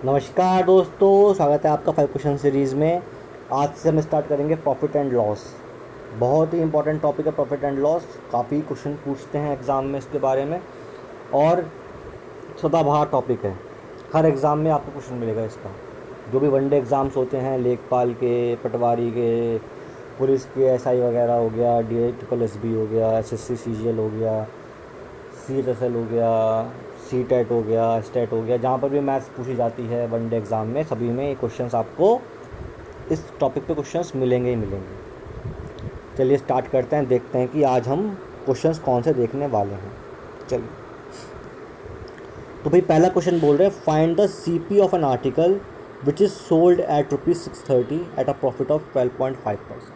नमस्कार दोस्तों, स्वागत है आपका 5 क्वेश्चन सीरीज़ में। आज से हम स्टार्ट करेंगे प्रॉफिट एंड लॉस। बहुत ही इंपॉर्टेंट टॉपिक है प्रॉफिट एंड लॉस। काफ़ी क्वेश्चन पूछते हैं एग्ज़ाम में इसके बारे में और सदाबहार टॉपिक है। हर एग्ज़ाम में आपको क्वेश्चन मिलेगा इसका। जो भी वनडे एग्ज़ाम्स होते हैं, लेखपाल के, पटवारी के, पुलिस के, एसआई वगैरह हो गया, DSSB हो गया, SSC CGL हो गया, CHSL हो गया, CTET हो गया, स्टेट हो गया, जहाँ पर भी मैथ्स पूछी जाती है वनडे एग्ज़ाम में, सभी में ये क्वेश्चंस आपको इस टॉपिक पे क्वेश्चंस मिलेंगे ही मिलेंगे। चलिए स्टार्ट करते हैं, देखते हैं कि आज हम क्वेश्चंस कौन से देखने वाले हैं। चलिए, तो भाई पहला क्वेश्चन बोल रहे हैं, find the CP of an article which is sold at ₹630 at a profit of 12.5%।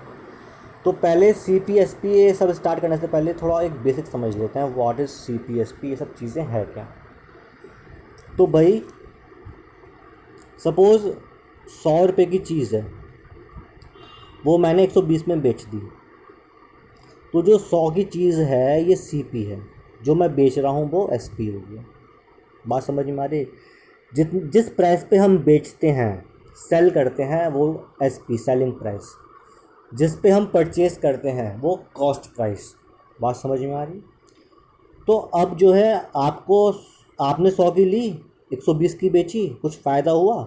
तो पहले CP SP ये सब स्टार्ट करने से पहले थोड़ा एक बेसिक समझ लेते हैं, व्हाट इज़ CP SP, ये सब चीज़ें हैं क्या। तो भाई सपोज़ 100 रुपये की चीज़ है, वो मैंने 120 में बेच दी। तो जो 100 की चीज़ है ये CP है, जो मैं बेच रहा हूँ वो SP हो गया। बात समझ में आ रही? जिस प्राइस पे हम बेचते हैं, सेल करते हैं, वो SP सेलिंग प्राइस। जिस पे हम परचेज़ करते हैं वो कॉस्ट प्राइस। बात समझ में आ रही? तो अब जो है आपने 100 की ली, 120 की बेची, कुछ फ़ायदा हुआ।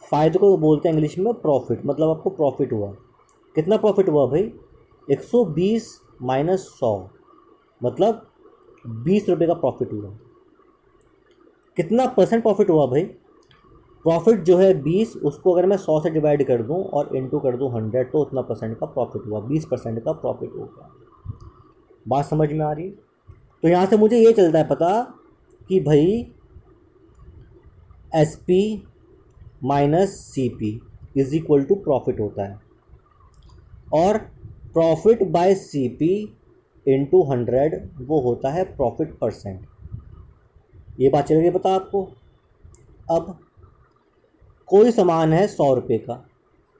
फ़ायदे को बोलते हैं इंग्लिश में प्रॉफिट, मतलब आपको प्रॉफिट हुआ। कितना प्रॉफिट हुआ भाई? 120 माइनस 100 मतलब 20 रुपये का प्रॉफिट हुआ। कितना परसेंट प्रॉफिट हुआ भाई? प्रॉफिट जो है 20, उसको अगर मैं 100 से डिवाइड कर दूं और इनटू कर दूं 100, तो उतना परसेंट का प्रॉफिट हुआ, 20% का प्रॉफिट होगा। बात समझ में आ रही? तो यहाँ से मुझे ये चलता है पता कि भाई SP minus CP is equal to profit होता है, और प्रॉफिट बाय CP इंटू 100 वो होता है प्रॉफिट परसेंट। ये बात चल गई पता आपको। अब कोई सामान है 100 रुपये का,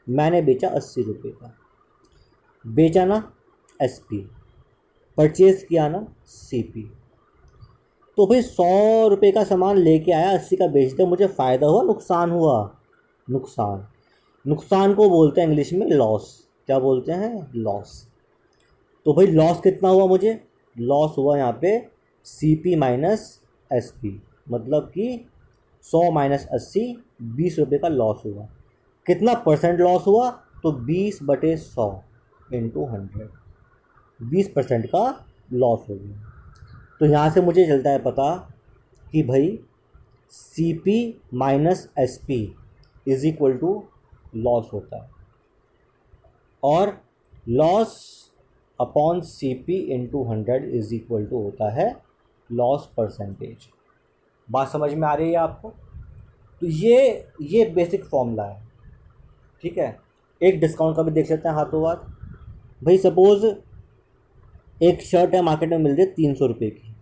मैंने बेचा 80 रुपये का। बेचा ना SP, परचेज किया ना CP। तो भाई 100 रुपये का सामान लेके आया, 80 का बेच दिया, मुझे फ़ायदा हुआ नुकसान हुआ? नुकसान। नुकसान को बोलते हैं इंग्लिश में लॉस। क्या बोलते हैं? लॉस। तो भाई लॉस कितना हुआ मुझे? लॉस हुआ यहाँ पे CP माइनस SP, मतलब कि 100 माइनस 80, 20 रुपये का लॉस हुआ। कितना परसेंट लॉस हुआ? तो 20/100 इंटू 100, 20% का लॉस हो गया। तो यहाँ से मुझे चलता है पता कि भाई CP minus SP is equal to loss होता है, और loss upon CP into 100 is equal to होता है लॉस परसेंटेज। बात समझ में आ रही है आपको? तो ये बेसिक फॉर्मूला है, ठीक है। एक डिस्काउंट का भी देख लेते हैं हाथों हाथ। भाई सपोज़ एक शर्ट है, मार्केट में मिल रही है 300 रुपये की,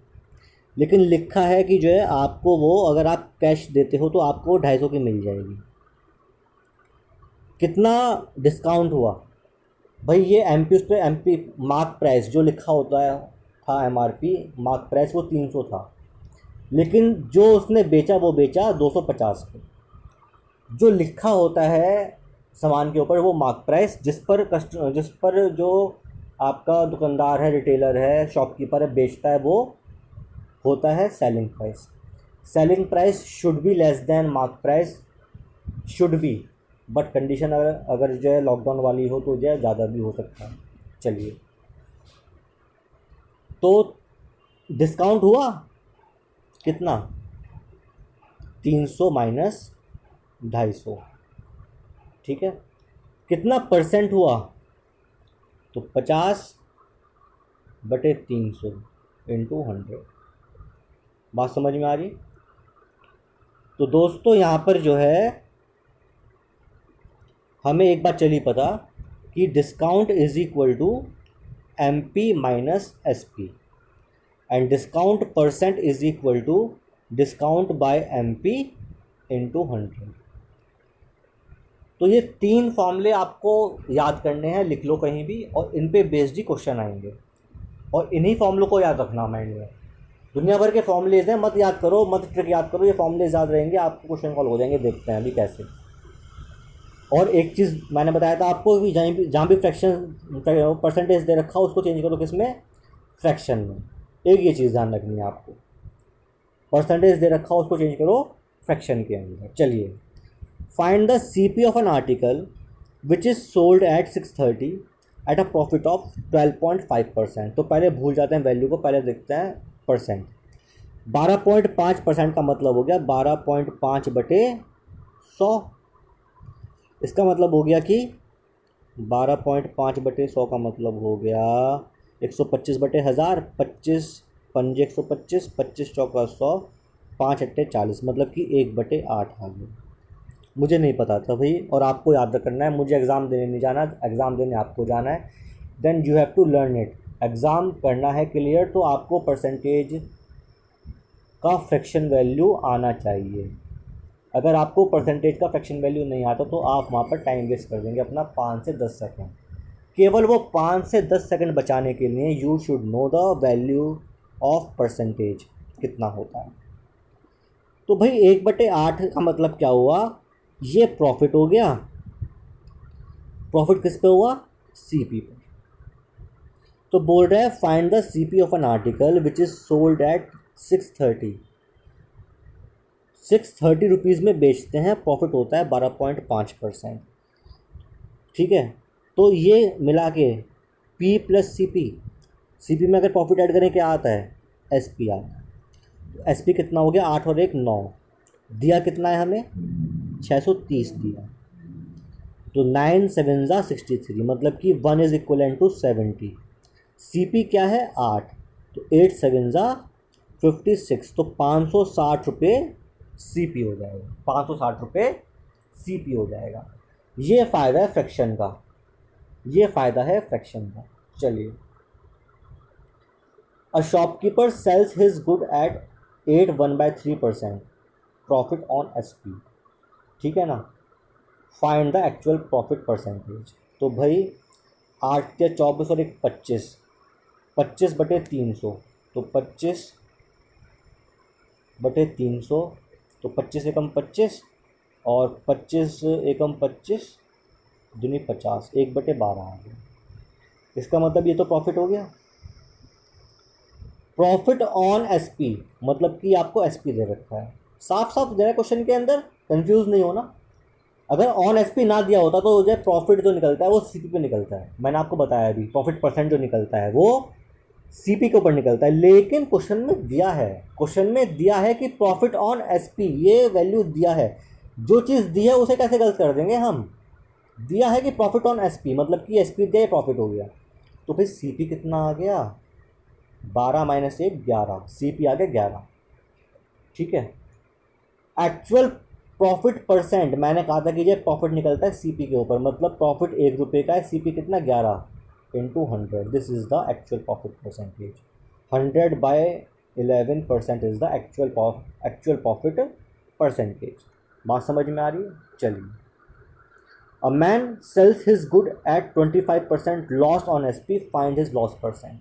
लेकिन लिखा है कि जो है आपको वो, अगर आप कैश देते हो तो आपको 250 की मिल जाएगी। कितना डिस्काउंट हुआ भाई? ये MP, उस पर MP मार्क प्राइस जो लिखा होता है था, MRP मार्क प्राइस वो 300 था, लेकिन जो उसने बेचा वो बेचा 250 पे। जो लिखा होता है सामान के ऊपर वो मार्क प्राइस, जिस पर जो आपका दुकानदार है, रिटेलर है, शॉपकीपर है, बेचता है, वो होता है selling price. Selling price should be less than mark price, should be, but condition अगर जो है लॉकडाउन वाली हो तो जो है ज़्यादा भी हो सकता है। चलिए, तो डिस्काउंट हुआ कितना? 300 माइनस 250, ठीक है। कितना परसेंट हुआ? तो 50/300 इंटू 100। बात समझ में आ रही? तो दोस्तों यहाँ पर जो है हमें एक बात चली पता कि discount is equal to MP minus SP, and discount percent is equal to discount by MP into 100। तो ये 3 फॉर्मूले आपको याद करने हैं, लिख लो कहीं भी, और इन पे बेस्ड ही क्वेश्चन आएंगे, और इन्हीं फॉर्मूलों को याद रखना माइंड में। दुनिया भर के फॉर्मूलेज हैं, मत याद करो, मत ट्रिक याद करो, ये फॉर्मूलेज याद रहेंगे, आपको क्वेश्चन कॉल हो जाएंगे। देखते हैं अभी कैसे। और एक चीज़ मैंने बताया था आपको कि जहाँ भी फ्रैक्शन परसेंटेज दे रखा हो उसको चेंज करो किसमें, फ्रैक्शन में। एक ये चीज़ ध्यान रखनी है आपको, परसेंटेज दे रखा हो उसको चेंज करो फ्रैक्शन के अंदर। चलिए, find the CP of an article which is sold at 630 at a profit of 12.5%। तो पहले भूल जाते हैं वैल्यू को, पहले देखते हैं परसेंट। 12.5% का मतलब हो गया 12.5/100। इसका मतलब हो गया कि 12.5/100 का मतलब हो गया 125/1000, 25 पंजे 125, 25 चौका 100, 5 अट्टे 40, मतलब कि 1/8 आ गया। मुझे नहीं पता था भाई, और आपको याद करना है। मुझे एग्ज़ाम देने नहीं जाना, एग्ज़ाम देने आपको जाना है। Then you have to learn it. Exam करना है क्लियर, तो आपको परसेंटेज का फ्रैक्शन वैल्यू आना चाहिए। अगर आपको परसेंटेज का फ्रैक्शन वैल्यू नहीं आता तो आप वहाँ पर टाइम वेस्ट कर देंगे अपना 5 से 10 सेकंड। केवल वो 5 से 10 सेकंड बचाने के लिए you should know the value of percentage कितना होता है। तो भाई 1/8 का मतलब क्या हुआ, ये प्रॉफिट हो गया। प्रॉफिट किस पे हुआ, सीपी पे। तो बोल रहे हैं find the CP of an article which is sold at 630। 630 rupees में बेचते हैं, प्रॉफिट होता है 12.5%। ठीक है, तो ये मिला के P plus C P, C P में अगर प्रॉफिट ऐड करें क्या आता है, एस पी आता है। एस पी कितना हो गया, 8 और 1 9, दिया कितना है हमें 630 दिया। तो 9 7 ज़ा 63, मतलब कि 1 is equal to 70। C P क्या है 8, तो 8 7 ज़ा 56, तो 560 रुपये सी पी हो जाएगा, 560 रुपये सी पी हो जाएगा। ये फ़ायदा है फ्रैक्शन का, ये फ़ायदा है फ्रैक्शन का। चलिए, a shopkeeper sales his good at 8 1/3% profit on S P. ठीक है ना, find the actual profit percentage. तो भाई 8 या 24 और 1 25, 25/300, तो 25/300, तो 25 एकम 25 और 25 एकम 25 दूनी 50, 1/12 आ गया। इसका मतलब ये तो प्रॉफिट हो गया। प्रॉफिट ऑन एसपी मतलब कि आपको एसपी दे रखा है, साफ साफ दे रहा है क्वेश्चन के अंदर, कंफ्यूज नहीं होना। अगर ऑन एसपी ना दिया होता तो जो प्रॉफिट जो निकलता है वो सीपी पे निकलता है। मैंने आपको बताया अभी, प्रॉफिट परसेंट जो निकलता है वो सीपी के ऊपर निकलता है। लेकिन क्वेश्चन में दिया है, क्वेश्चन में दिया है कि प्रॉफिट ऑन एसपी, ये वैल्यू दिया है। जो चीज़ दी है उसे कैसे गलत कर देंगे हम। दिया है कि प्रॉफिट ऑन एसपी, मतलब कि एसपी दिया, प्रॉफिट हो गया। तो फिर सीपी कितना आ गया, 12 - 1 11, सीपी आ गया 11। ठीक है, एक्चुअल प्रॉफिट परसेंट मैंने कहा था कि ये प्रॉफिट निकलता है सीपी के ऊपर, मतलब प्रॉफिट 1 रुपये का है, सीपी कितना 11 × 100, this is the actual profit percentage. 100/11% is the actual profit percentage. बात समझ में आ रही है। चलिए, a man sales his good at 25% loss on SP, find his loss percent.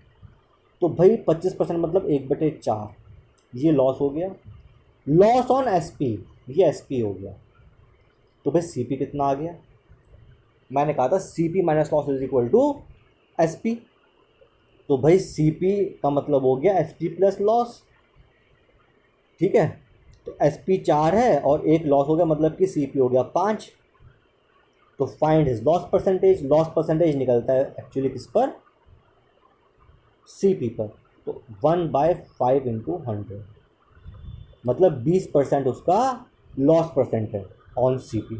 तो भाई 25% मतलब 1/4, ये लॉस हो गया। लॉस ऑन एसपी, ये एसपी हो गया। तो भाई सीपी कितना आ गया, मैंने कहा था CP minus loss is equal to SP. तो भाई सीपी का मतलब हो गया एसपी प्लस लॉस। ठीक है, तो एसपी 4 है और 1 लॉस हो गया, मतलब कि सीपी हो गया 5। तो find his loss percentage. Loss percentage निकलता है एक्चुअली किस पर, सीपी पर। तो 1/5 × 100, मतलब 20% उसका लॉस परसेंट है ऑन सीपी।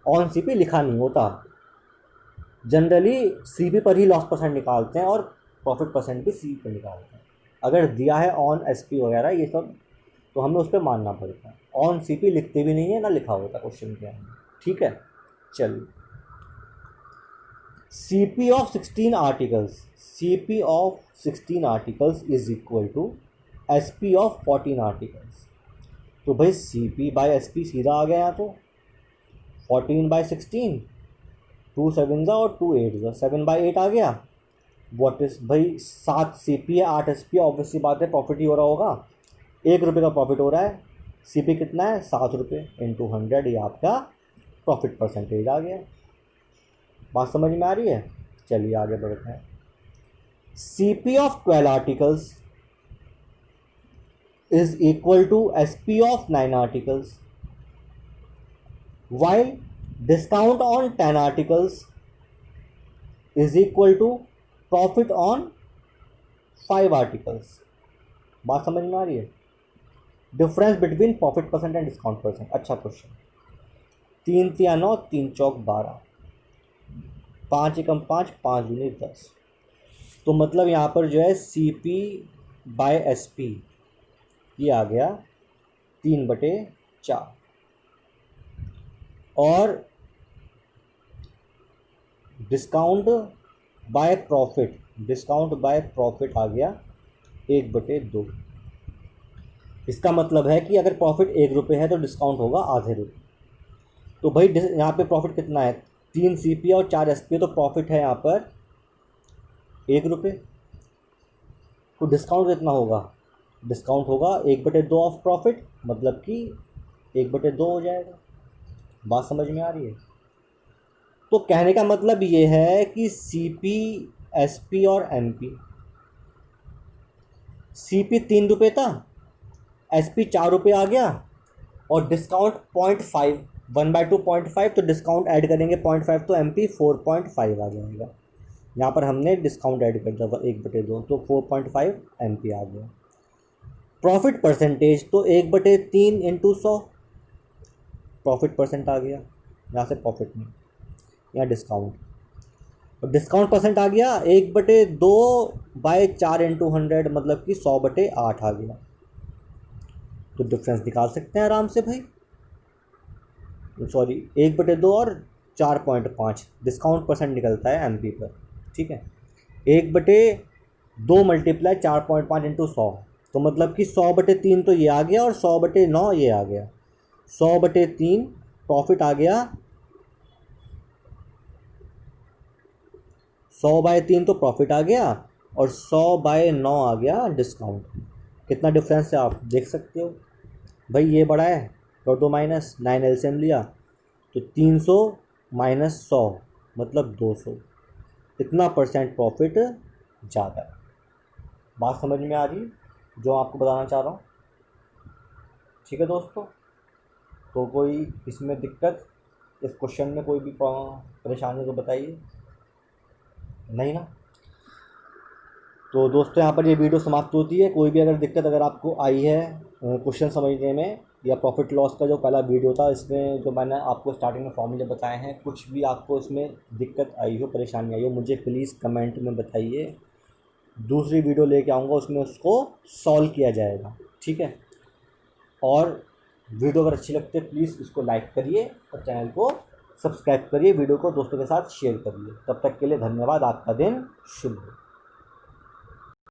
ऑन सीपी लिखा नहीं होता, जनरली सीपी पर ही लॉस परसेंट निकालते हैं और प्रॉफिट परसेंट भी सीपी पर निकालते हैं। अगर दिया है ऑन एसपी वगैरह ये सब तो हमें उस पर मानना पड़ता है। ऑन सीपी लिखते भी नहीं है, ना लिखा होता क्वेश्चन के अंदर। ठीक है, चलिए, CP of 16 articles, CP of 16 articles is equal to SP of 14 articles। तो भाई CP by SP सीधा आ गया यहाँ, तो 14/16, 2 7 और 2 8, 7/8 आ गया। व्हाट इज भाई 7 CP है 8 SP है, ऑब्वियस सी बात है प्रॉफिट ही हो रहा होगा। 1 रुपये का प्रॉफिट हो रहा है, CP कितना है 7 रुपये इंटू 100, ये आपका प्रॉफिट परसेंटेज आ गया। बात समझ में आ रही है? चलिए आगे बढ़ते हैं। CP of 12 articles is equal to SP of 9 articles, while discount on 10 articles is equal to profit on 5 articles। बात समझ में आ रही है? Difference between profit percent and discount percent. अच्छा क्वेश्चन। 3 तिया 9, 3 चौक 12, 5 एकम 5, 5 दूनी 10। तो मतलब यहाँ पर जो है CP बाय SP ये आ गया 3/4, और डिस्काउंट बाय प्रॉफिट आ गया 1/2। इसका मतलब है कि अगर प्रॉफिट 1 रुपये है तो डिस्काउंट होगा आधे रुपये। तो भाई यहाँ पे प्रॉफिट कितना है, 3 CP और 4 SP, तो प्रॉफिट है यहाँ पर 1 रुपये। तो डिस्काउंट कितना होगा, डिस्काउंट होगा 1/2 ऑफ प्रॉफिट, मतलब कि 1/2 हो जाएगा। बात समझ में आ रही है? तो कहने का मतलब ये है कि CP, SP और MP, CP 3 रुपये था, SP 4 रुपये आ गया, और डिस्काउंट 0.5, 1/2 0.5, तो डिस्काउंट ऐड करेंगे 0.5, तो MP 4.5 आ जाएगा। यहाँ पर हमने डिस्काउंट ऐड कर दिया 1/2, तो 4.5 MP आ गया। प्रॉफिट परसेंटेज तो 1/3 इंटू 100 प्रॉफिट परसेंट आ गया। यहाँ से प्रॉफिट नहीं, यहाँ डिस्काउंट, और डिस्काउंट परसेंट आ गया 1/2/4 इंटू 100, मतलब कि 100/8 आ गया। तो डिफरेंस निकाल सकते हैं आराम से भाई। सॉरी, 1/2 और 4.5 डिस्काउंट परसेंट निकलता है MP पर, ठीक है। 1/2 मल्टीप्लाई 4.5 इंटू 100, तो मतलब कि 100/3 तो ये आ गया, और 100/9 ये आ गया। 100/3 प्रॉफिट आ गया, 100/3 तो प्रॉफिट आ गया, और 100/9 आ गया डिस्काउंट। कितना डिफरेंस है आप देख सकते हो भाई। ये बड़ा है, कर दो माइनस, 9 LCM लिया तो 300 माइनस 100 मतलब 200। इतना परसेंट प्रॉफिट ज़्यादा है। बात समझ में आ रही जो आपको बताना चाह रहा हूँ? ठीक है दोस्तों, तो कोई इसमें दिक्कत, इस क्वेश्चन में कोई भी परेशानी तो बताइए, नहीं ना? तो दोस्तों यहाँ पर ये वीडियो समाप्त होती है। कोई भी अगर दिक्कत अगर आपको आई है क्वेश्चन समझने में, या प्रॉफिट लॉस का जो पहला वीडियो था इसमें जो मैंने आपको स्टार्टिंग में फॉर्मूले बताए हैं, कुछ भी आपको इसमें दिक्कत आई हो, परेशानी आई हो, मुझे प्लीज़ कमेंट में बताइए। दूसरी वीडियो लेके आऊँगा, उसमें उसको सॉल्व किया जाएगा, ठीक है। और वीडियो अगर अच्छी लगती है प्लीज़ इसको लाइक करिए, और चैनल को सब्सक्राइब करिए, वीडियो को दोस्तों के साथ शेयर करिए। तब तक के लिए धन्यवाद। आपका दिन शुभ हो।